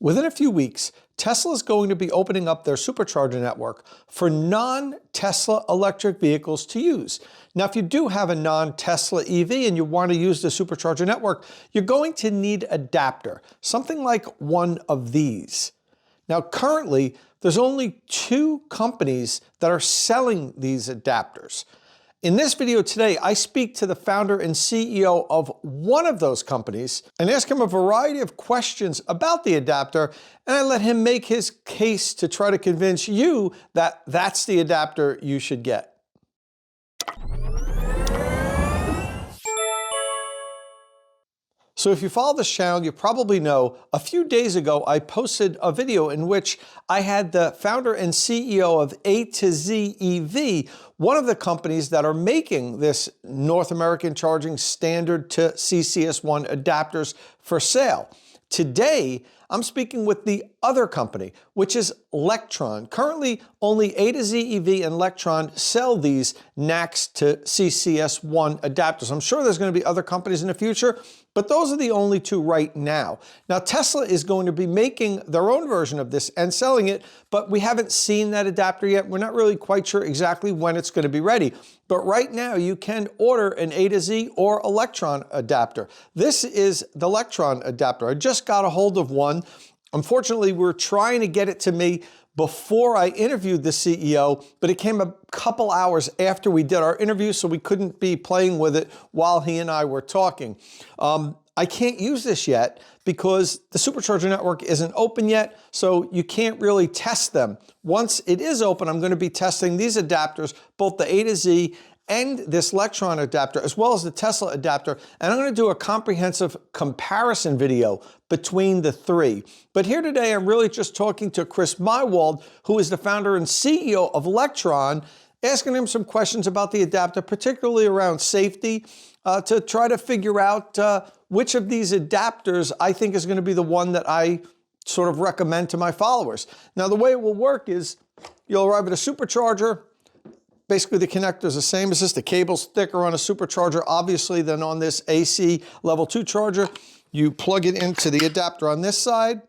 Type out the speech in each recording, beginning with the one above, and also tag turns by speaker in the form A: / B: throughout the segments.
A: Within a few weeks, Tesla is going to be opening up their Supercharger network for non-Tesla electric vehicles to use. Now, if you do have a non-Tesla EV and you want to use the Supercharger network, you're going to need an adapter, something like one of these. Now, currently, there's only 2 companies that are selling these adapters. In this video today, I speak to the founder and CEO of one of those companies and ask him a variety of questions about the adapter, and I let him make his case to try to convince you that that's the adapter you should get. So if you follow this channel, you probably know a few days ago I posted a video in which I had the founder and CEO of A to Z EV, one of the companies that are making this North American charging standard to CCS1 adapters for sale. Today, I'm speaking with the other company, which is Lectron. Currently, only A to Z EV and Lectron sell these NACS to CCS1 adapters. I'm sure there's going to be other companies in the future, but those are the only 2 right now. Now, Tesla is going to be making their own version of this and selling it, but we haven't seen that adapter yet. We're not really quite sure exactly when it's going to be ready. But right now, you can order an A to Z or Lectron adapter. This is the Lectron adapter. I just got a hold of one. Unfortunately, we're trying to get it to me before I interviewed the CEO, but it came a couple hours after we did our interview, so we couldn't be playing with it while he and I were talking. I can't use this yet because the Supercharger network isn't open yet, so you can't really test them. Once it is open, I'm going to be testing these adapters, both the A to Z and this Lectron adapter, as well as the Tesla adapter, and I'm going to do a comprehensive comparison video between the 3. But here today, I'm really just talking to Chris Maiwald, who is the founder and CEO of Lectron, asking him some questions about the adapter, particularly around safety, to try to figure out which of these adapters I think is going to be the one that I sort of recommend to my followers. Now, the way it will work is you'll arrive at a Supercharger. Basically, the connector is the same as this. The cable's thicker on a Supercharger, obviously, than on this AC level 2 charger. You plug it into the adapter on this side,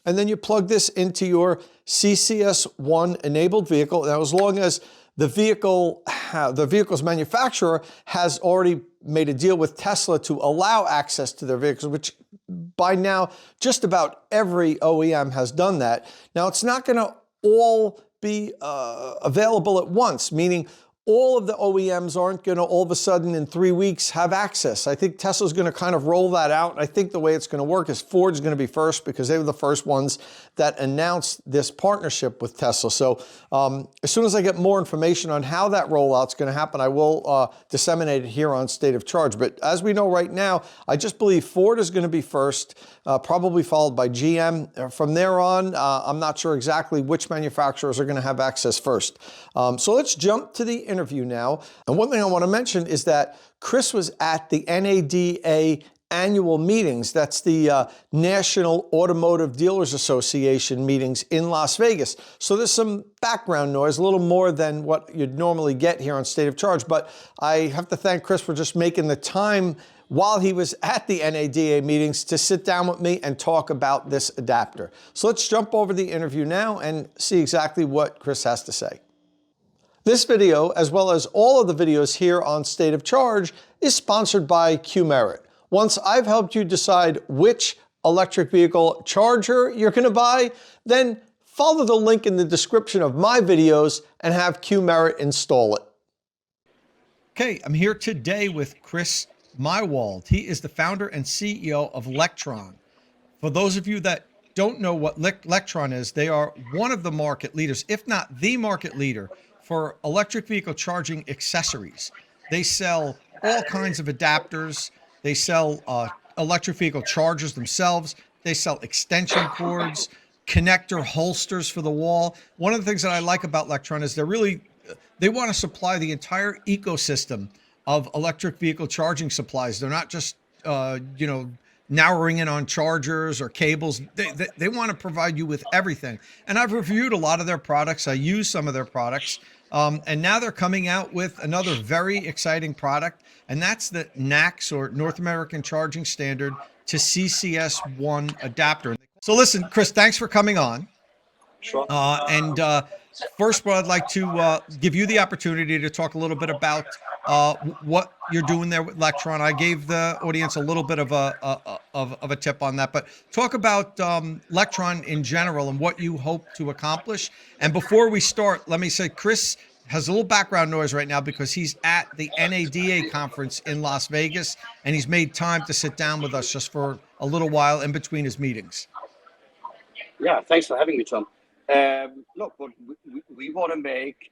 A: and then you plug this into your CCS1 enabled vehicle. Now, as long as the vehicle's manufacturer has already made a deal with Tesla to allow access to their vehicles, which by now just about every OEM has done that. Now, it's not going to all be available at once, meaning all of the OEMs aren't going to all of a sudden in 3 weeks have access. I think Tesla's going to kind of roll that out. I think the way it's going to work is Ford's going to be first because they were the first ones that announced this partnership with Tesla. So as soon as I get more information on how that rollout's going to happen, I will disseminate it here on State of Charge. But as we know right now, I just believe Ford is going to be first, probably followed by GM. From there on, I'm not sure exactly which manufacturers are going to have access first. So let's jump to the interview now. And one thing I want to mention is that Chris was at the NADA annual meetings. That's the National Automotive Dealers Association meetings in Las Vegas. So there's some background noise, a little more than what you'd normally get here on State of Charge. But I have to thank Chris for just making the time while he was at the NADA meetings to sit down with me and talk about this adapter. So let's jump over the interview now and see exactly what Chris has to say. This video, as well as all of the videos here on State of Charge, is sponsored by Qmerit. Once I've helped you decide which electric vehicle charger you're going to buy, then follow the link in the description of my videos and have Qmerit install it. Okay, I'm here today with Chris Maiwald. He is the founder and CEO of Lectron. For those of you that don't know what Lectron is, they are one of the market leaders, if not the market leader, for electric vehicle charging accessories. They sell all kinds of adapters. They sell electric vehicle chargers themselves. They sell extension cords, connector holsters for the wall. One of the things that I like about Lectron is they want to supply the entire ecosystem of electric vehicle charging supplies. They're not just, narrowing in on chargers or cables. They want to provide you with everything. And I've reviewed a lot of their products. I use some of their products. And now they're coming out with another very exciting product, and that's the NACS, or North American Charging Standard to CCS1 adapter. So listen, Chris, thanks for coming on.
B: Sure.
A: First, what I'd like to give you the opportunity to talk a little bit about what you're doing there with Lectron. I gave the audience a little bit of a tip on that, but talk about Lectron in general and what you hope to accomplish. And before we start, let me say Chris has a little background noise right now because he's at the NADA conference in Las Vegas, and he's made time to sit down with us just for a little while in between his meetings.
B: Yeah, thanks for having me, Tom. Look, what we want to make,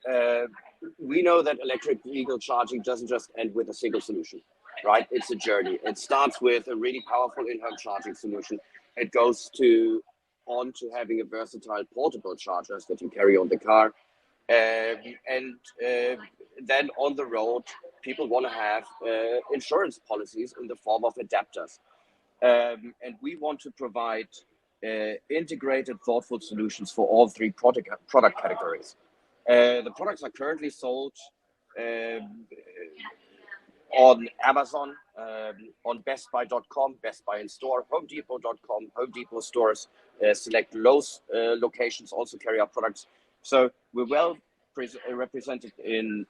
B: we know that electric vehicle charging doesn't just end with a single solution, right? It's a journey. It starts with a really powerful in-home charging solution. It goes on to having a versatile portable chargers that you carry on the car. And then on the road, people want to have insurance policies in the form of adapters. And we want to provide integrated, thoughtful solutions for all three product categories. The products are currently sold on Amazon, on bestbuy.com, Best Buy in store, homedepot.com, Home Depot stores, select Lowe's locations also carry our products. So we're well represented in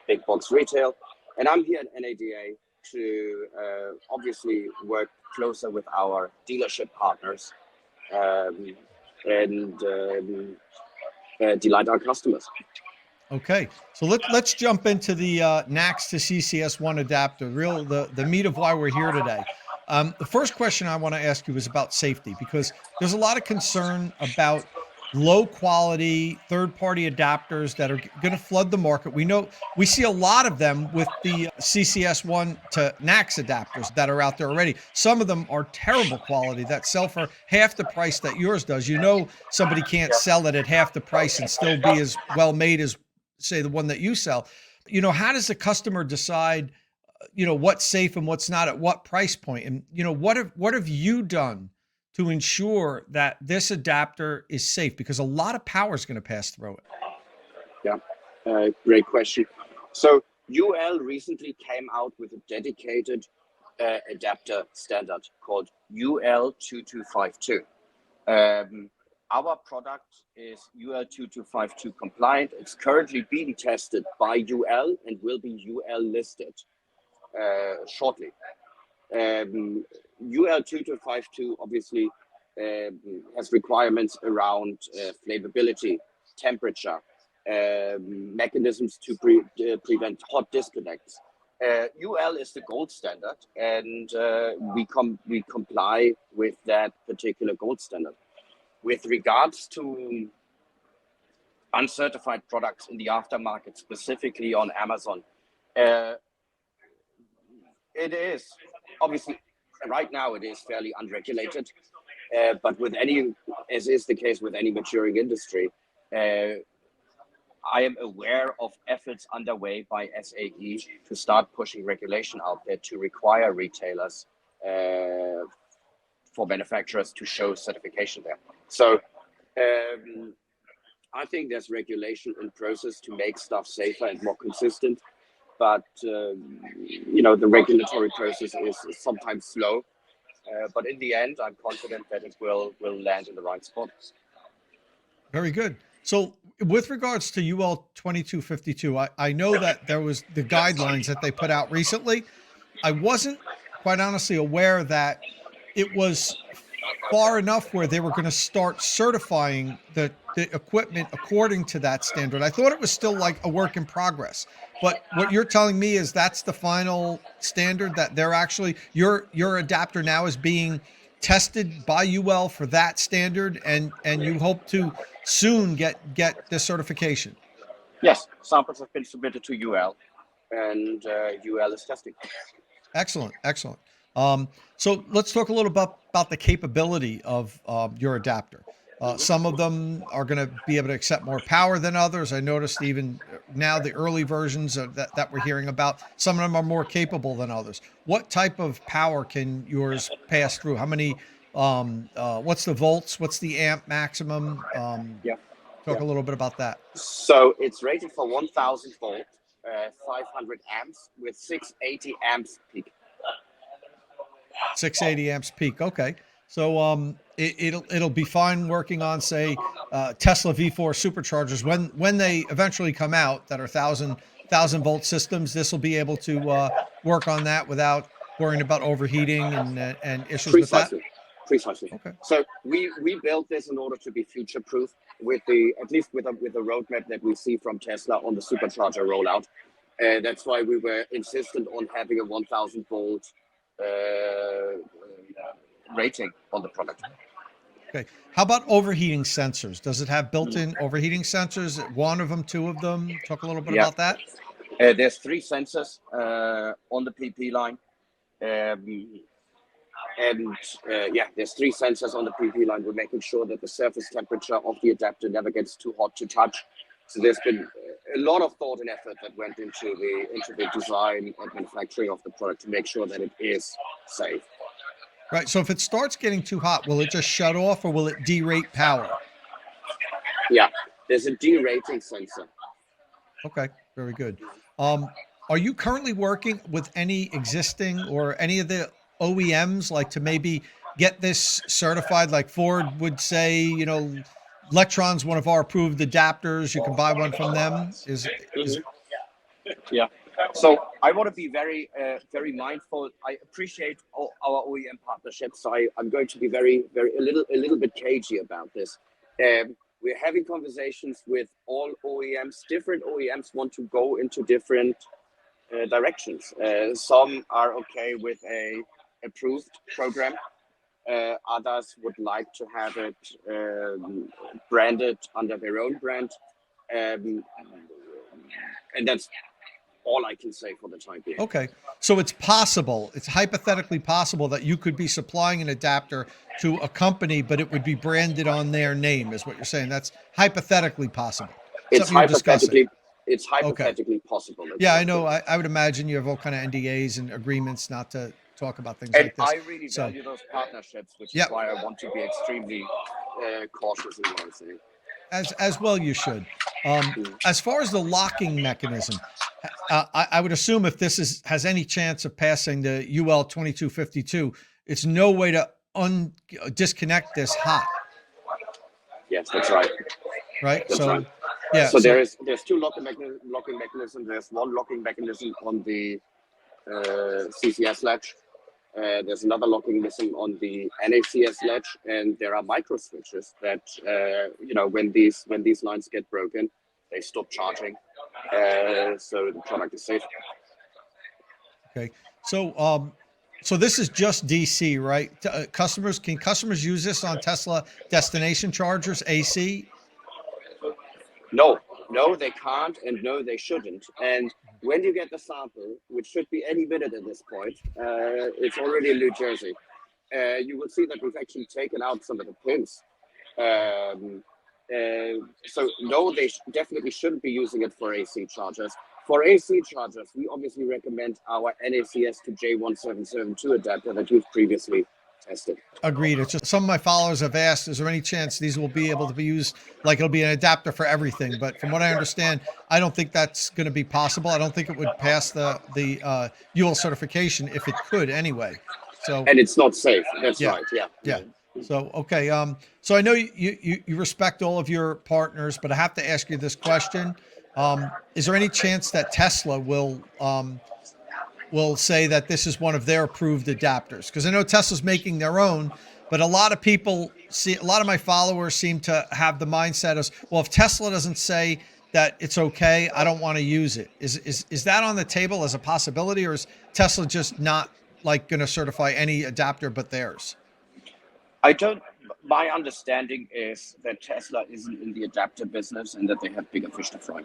B: big box retail. And I'm here at NADA to obviously work closer with our dealership partners and delight our customers.
A: Okay, so let's jump into the NACS to CCS1 adapter, the meat of why we're here today. The first question I want to ask you is about safety, because there's a lot of concern about low quality third-party adapters that are going to flood the market. We see a lot of them with the CCS1 to NACS adapters that are out there already. Some of them are terrible quality that sell for half the price that yours does. Somebody can't sell it at half the price and still be as well made as, say, the one that you sell. How does the customer decide, what's safe and what's not at what price point? And, what have you done to ensure that this adapter is safe? Because a lot of power is going to pass through it.
B: Yeah, great question. So UL recently came out with a dedicated adapter standard called UL2252. Our product is UL2252 compliant. It's currently being tested by UL and will be UL listed shortly. UL2252 obviously has requirements around flammability, temperature, mechanisms to prevent hot disconnects. UL is the gold standard, and we comply with that particular gold standard. With regards to uncertified products in the aftermarket, specifically on Amazon, it is obviously right now it is fairly unregulated, but as is the case with any maturing industry, I am aware of efforts underway by SAE to start pushing regulation out there to require retailers for manufacturers to show certification there. So I think there's regulation in process to make stuff safer and more consistent, but the regulatory process is sometimes slow. But in the end, I'm confident that it will land in the right spot.
A: Very good. So with regards to UL 2252, I know that there was the guidelines that they put out recently. I wasn't quite honestly aware that it was far enough where they were going to start certifying the equipment according to that standard. I thought it was still like a work in progress. But what you're telling me is that's the final standard, that they're actually, your adapter now is being tested by UL for that standard, and you hope to soon get this certification.
B: Yes, samples have been submitted to UL, and UL is testing.
A: Excellent. So let's talk a little about the capability of your adapter. Some of them are going to be able to accept more power than others. I noticed even now the early versions that we're hearing about, some of them are more capable than others. What type of power can yours pass through? How many, what's the volts? What's the amp maximum? Talk a little bit about that.
B: So it's rated for 1000 volt, 500 amps with 680 amps peak.
A: 680 amps peak. Okay. So it'll be fine working on, say, Tesla V4 superchargers when they eventually come out that are thousand volt systems. This will be able to work on that without worrying about overheating and issues with that.
B: Precisely.
A: Okay.
B: So we built this in order to be future proof with at least with the roadmap that we see from Tesla on the supercharger rollout. That's why we were insistent on having a 1000 volt rating on the product.
A: Okay. How about overheating sensors? Does it have built-in overheating sensors? One of them, two of them? Talk a little bit about that.
B: There's 3 sensors on the PP line. There's 3 sensors on the PP line. We're making sure that the surface temperature of the adapter never gets too hot to touch. So there's been a lot of thought and effort that went into the design and manufacturing of the product to make sure that it is safe.
A: Right. So if it starts getting too hot, will it just shut off or will it derate power?
B: Yeah, there's a derating sensor.
A: Okay, very good. Are you currently working with any existing or any of the OEMs, like to maybe get this certified? Like Ford would say, Lectron's one of our approved adapters. You can buy one from them.
B: Yeah. So I want to be very, very mindful. I appreciate our OEM partnerships. So I'm going to be a little bit cagey about this. We're having conversations with all OEMs. Different OEMs want to go into different directions. Some are okay with a approved program. Others would like to have it branded under their own brand. And that's all I can say for the time being.
A: Okay. So it's hypothetically possible that you could be supplying an adapter to a company, but it would be branded on their name, is what you're saying. That's hypothetically possible.
B: It's hypothetically possible.
A: Yeah, I know. I would imagine you have all kind of NDAs and agreements not to talk about things like this.
B: I really value those partnerships, which is why I want to be extremely cautious in what I'm saying.
A: As well you should. As far as the locking mechanism, I would assume if this has any chance of passing the UL 2252, it's no way to disconnect this hot.
B: Yes, that's right.
A: Right.
B: That's right.
A: Yeah.
B: So there's 2 locking mechanisms. There's one locking mechanism on the CCS latch. There's another locking mechanism on the NACS latch, and there are micro switches that when these lines get broken, they stop charging. So the product is safe.
A: Okay. So this is just DC, right? Can customers use this on Tesla destination chargers, AC?
B: No, they can't, and no, they shouldn't. And when you get the sample, which should be any minute at this point, it's already in New Jersey. You will see that we've actually taken out some of the pins. So no, they definitely shouldn't be using it for AC chargers. For AC chargers, we obviously recommend our NACS to J1772 adapter that you've previously tested.
A: Agreed. It's just some of my followers have asked, is there any chance these will be able to be used, like it'll be an adapter for everything? But from what I understand, I don't think that's going to be possible. I don't think it would pass the UL certification if it could anyway.
B: And it's not safe. That's right. Yeah.
A: So, okay. So I know you respect all of your partners, but I have to ask you this question. Is there any chance that Tesla will say that this is one of their approved adapters? Because I know Tesla's making their own, but a lot of my followers seem to have the mindset of, well, if Tesla doesn't say that it's okay, I don't want to use it. Is that on the table as a possibility, or is Tesla just not going to certify any adapter but theirs?
B: My understanding is that Tesla isn't in the adapter business and that they have bigger fish to fry.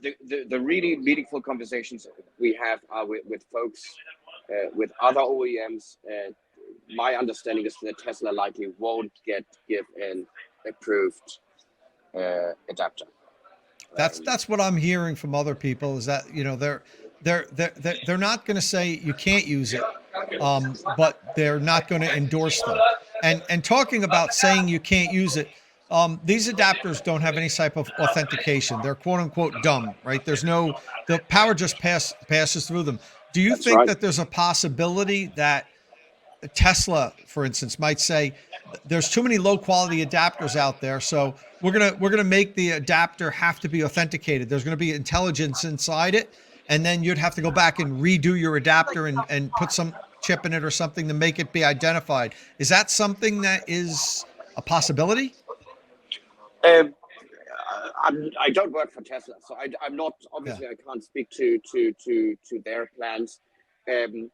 B: The really meaningful conversations we have are with folks, with other OEMs. My understanding is that Tesla likely won't give an approved adapter.
A: That's what I'm hearing from other people, is that they're not going to say you can't use it, but they're not going to endorse them. And talking about saying you can't use it, these adapters don't have any type of authentication. They're quote unquote dumb, right? The power just passes through them. Do you
B: That's
A: think
B: right.
A: that there's a possibility that Tesla, for instance, might say there's too many low quality adapters out there, so we're gonna make the adapter have to be authenticated. There's gonna be intelligence inside it, and then you'd have to go back and redo your adapter and put some chip in it or something to make it be identified. Is that something that is a possibility?
B: Um, I don't work for Tesla, so I'm not
A: Yeah,
B: obviously I can't speak to their plans. Um,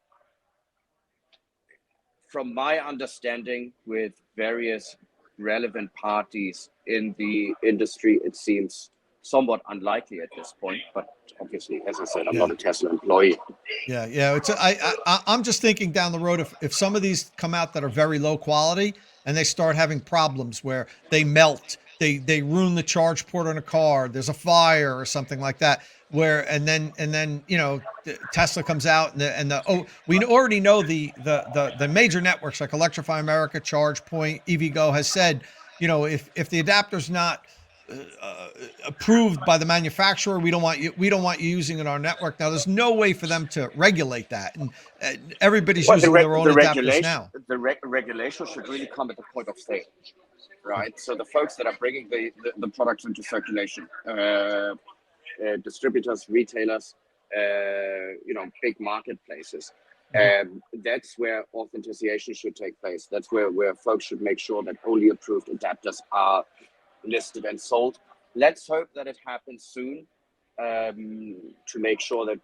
B: from my understanding, with various relevant parties in the industry, it seems somewhat unlikely at this point. But obviously, as I said, I'm
A: yeah.
B: not a Tesla employee.
A: Yeah. It's I'm just thinking down the road if some of these come out that are very low quality and they start having problems where they melt, they ruin the charge port on a car, there's a fire or something like that. Where and then Tesla comes out and we already know the major networks like Electrify America, ChargePoint, EVgo has said if the adapter's not approved by the manufacturer. We don't want you using it on our network. Now, there's no way for them to regulate that, and everybody's
B: Well,
A: using their own adapters now.
B: regulation should really come at the point of sale, right? So the folks that are bringing the products into circulation, distributors, retailers, big marketplaces. That's where authentication should take place. That's where folks should make sure that only approved adapters are listed and sold. Let's hope that it happens soon, to make sure that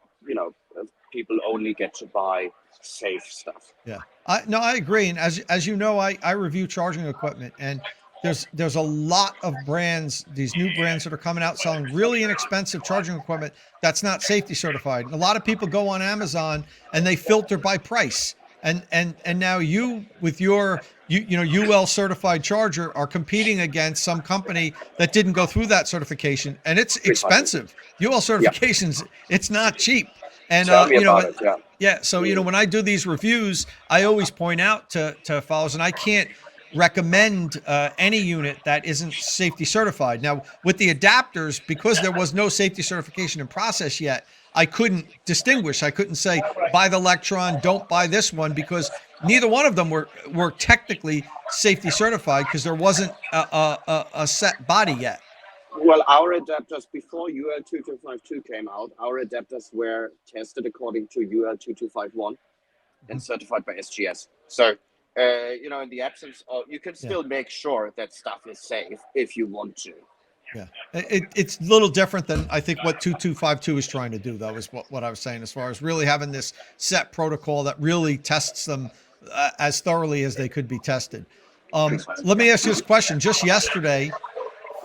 B: people only get to buy safe stuff.
A: Yeah, I agree. And as you know, I review charging equipment, and there's a lot of brands, these new brands that are coming out selling really inexpensive charging equipment that's not safety certified. And a lot of people go on Amazon and they filter by price. And now you with your UL certified charger are competing against some company that didn't go through that certification, and it's
B: Precisely.
A: expensive. UL
B: Yeah.
A: certifications, it's not cheap. And
B: Tell me about it. Yeah.
A: yeah, so when I do these reviews, I always point out to followers, and I can't recommend any unit that isn't safety certified. Now, with the adapters, because there was no safety certification in process yet, I couldn't distinguish. I couldn't say buy the Lectron, don't buy this one, because neither one of them were technically safety certified because there wasn't a set body yet.
B: Well, our adapters before UL2252 came out, our adapters were tested according to UL2251 and certified by SGS. So, in the absence of, you can
A: Yeah.
B: still make sure that stuff is safe if you want to.
A: Yeah, it's a little different than I think what 2252 is trying to do, though, is what I was saying, as far as really having this set protocol that really tests them as thoroughly as they could be tested. Let me ask you this question. Just yesterday,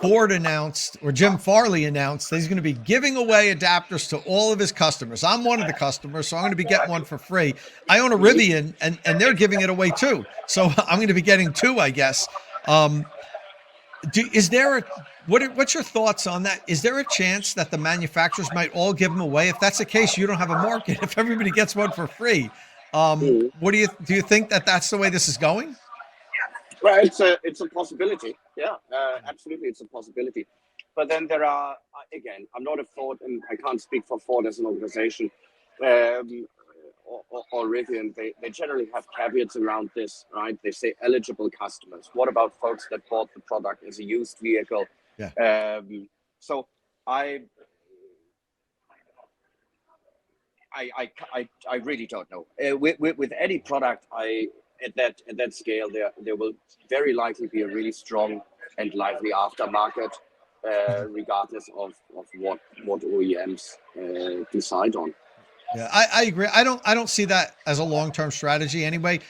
A: Ford announced, or Jim Farley announced, that he's going to be giving away adapters to all of his customers. I'm one of the customers, so I'm going to be getting one for free. I own a Rivian, and they're giving it away too. So I'm going to be getting two, I guess. What's your thoughts on that? Is there a chance that the manufacturers might all give them away? If that's the case, you don't have a market. If everybody gets one for free, what do you think that that's the way this is going?
B: Well, it's a possibility. Yeah, absolutely, it's a possibility. But then there are, again, I'm not a Ford, and I can't speak for Ford as an organization, or Rivian. They generally have caveats around this, right? They say eligible customers. What about folks that bought the product as a used vehicle?
A: Yeah.
B: So I really don't know. With any product, at that scale, there will very likely be a really strong and lively aftermarket, regardless of what OEMs decide on.
A: Yeah, I agree. I don't see that as a long-term strategy anyway.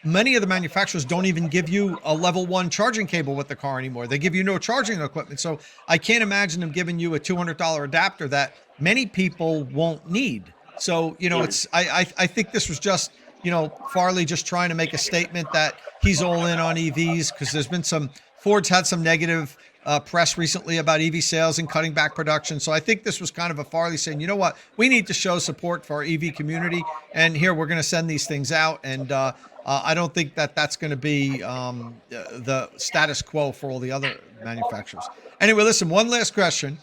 A: Many of the manufacturers don't even give you a level 1 charging cable with the car anymore. They give you no charging equipment. So I can't imagine them giving you a $200 adapter that many people won't need. So, I think this was just, Farley just trying to make a statement that he's all in on EVs, because there's been Ford's had some negative press recently about EV sales and cutting back production. So I think this was kind of a Farley saying, you know what, we need to show support for our EV community, and here we're going to send these things out. And I don't think that that's going to be the status quo for all the other manufacturers. Anyway, listen, one last question.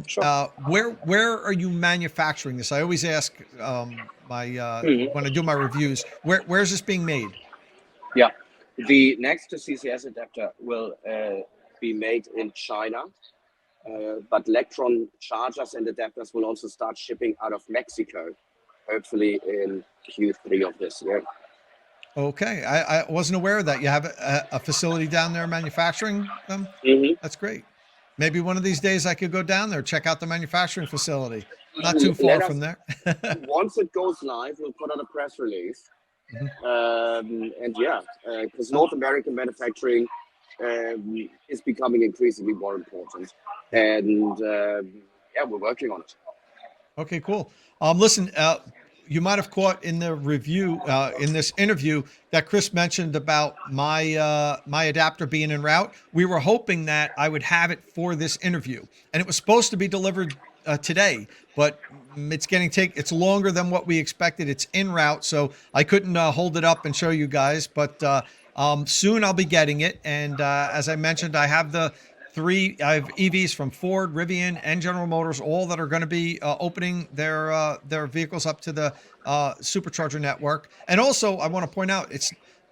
B: Sure.
A: Where are you manufacturing this? I always ask when I do my reviews, where's this being made?
B: Yeah, the next to CCS adapter will be made in China, but Lectron chargers and adapters will also start shipping out of Mexico, hopefully in Q3 of this year.
A: Okay, I wasn't aware of that. You have a facility down there manufacturing them? That's great. Maybe one of these days I could go down there, check out the manufacturing facility. Not too far from there.
B: Once it goes live, we'll put out a press release. And yeah, because North American manufacturing is becoming increasingly more important. And yeah, we're working on it.
A: Okay, cool. Listen, you might have caught in the review, in this interview, that Chris mentioned about my my adapter being en route. We were hoping that I would have it for this interview, and it was supposed to be delivered today, but it's longer than what we expected. It's en route, so I couldn't hold it up and show you guys, but soon I'll be getting it. And as I mentioned, I have I have EVs from Ford, Rivian, and General Motors, all that are going to be opening their vehicles up to the Supercharger network. And also, I want to point out,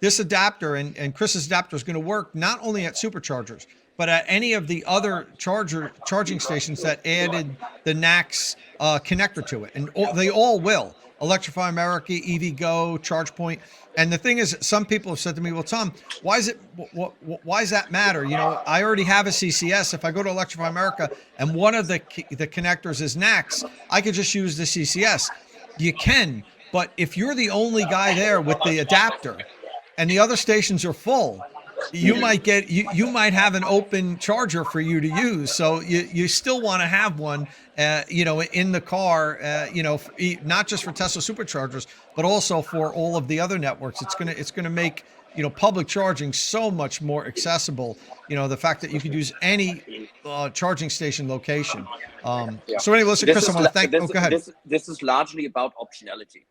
A: this adapter and Chris's adapter is going to work not only at Superchargers, but at any of the other charging stations that added the NACS connector to it. And they all will. Electrify America, EV Go, ChargePoint. And the thing is, some people have said to me, well, Tom, why does that matter? You know, I already have a CCS. If I go to Electrify America and one of the connectors is NACS, I could just use the CCS. You can, but if you're the only guy there with the adapter and the other stations are full, you might have an open charger for you to use. So you still want to have one, in the car, not just for Tesla Superchargers, but also for all of the other networks. It's gonna make public charging so much more accessible. The fact that you could use any charging station location. So anyway, listen, Chris, I want to thank. Go ahead.
B: This is largely about optionality.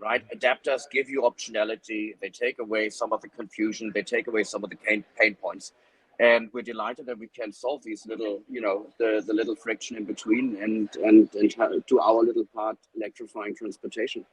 B: Right, adapters give you optionality. They take away some of the confusion. They take away some of the pain points, and we're delighted that we can solve these little, the little friction in between, and do our little part, electrifying transportation.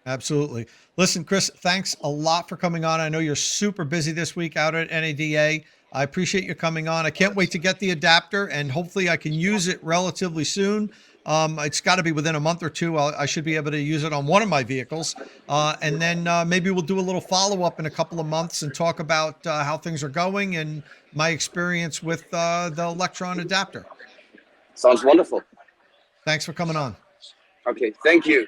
A: Absolutely. Listen, Chris, thanks a lot for coming on. I know you're super busy this week out at NADA. I appreciate you coming on. I can't wait to get the adapter, and hopefully I can use it relatively soon. It's got to be within a month or two. I should be able to use it on one of my vehicles. And then maybe we'll do a little follow-up in a couple of months and talk about how things are going and my experience with the Lectron adapter.
B: Sounds wonderful.
A: Thanks for coming on.
B: Okay, thank you.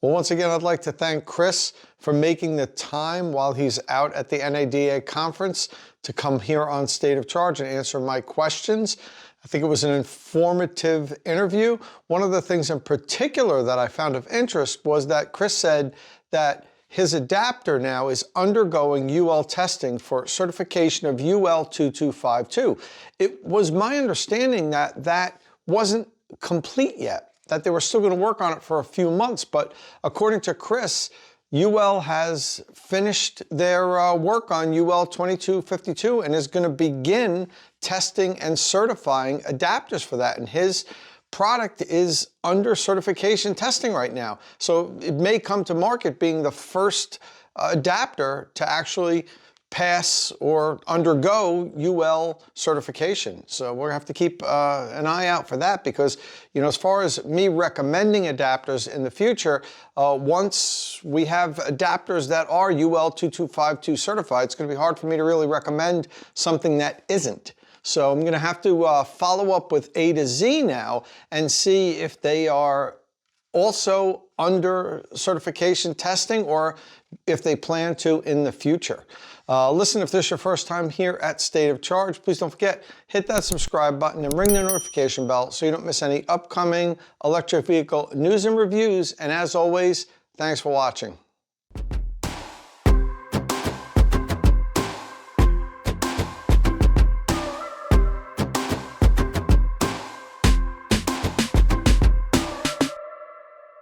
A: Well, once again, I'd like to thank Chris for making the time while he's out at the NADA conference to come here on State of Charge and answer my questions. I think it was an informative interview. One of the things in particular that I found of interest was that Chris said that his adapter now is undergoing UL testing for certification of UL 2252. It was my understanding that that wasn't complete yet, that they were still going to work on it for a few months, but according to Chris, UL has finished their work on UL 2252 and is going to begin testing and certifying adapters for that. And his product is under certification testing right now. So it may come to market being the first adapter to actually pass or undergo UL certification. So we're gonna have to keep an eye out for that because, as far as me recommending adapters in the future, once we have adapters that are UL 2252 certified, it's gonna be hard for me to really recommend something that isn't. So I'm gonna have to follow up with A to Z now and see if they are also under certification testing or if they plan to in the future. Listen, if this is your first time here at State of Charge, please don't forget, hit that subscribe button and ring the notification bell so you don't miss any upcoming electric vehicle news and reviews. And as always, thanks for watching.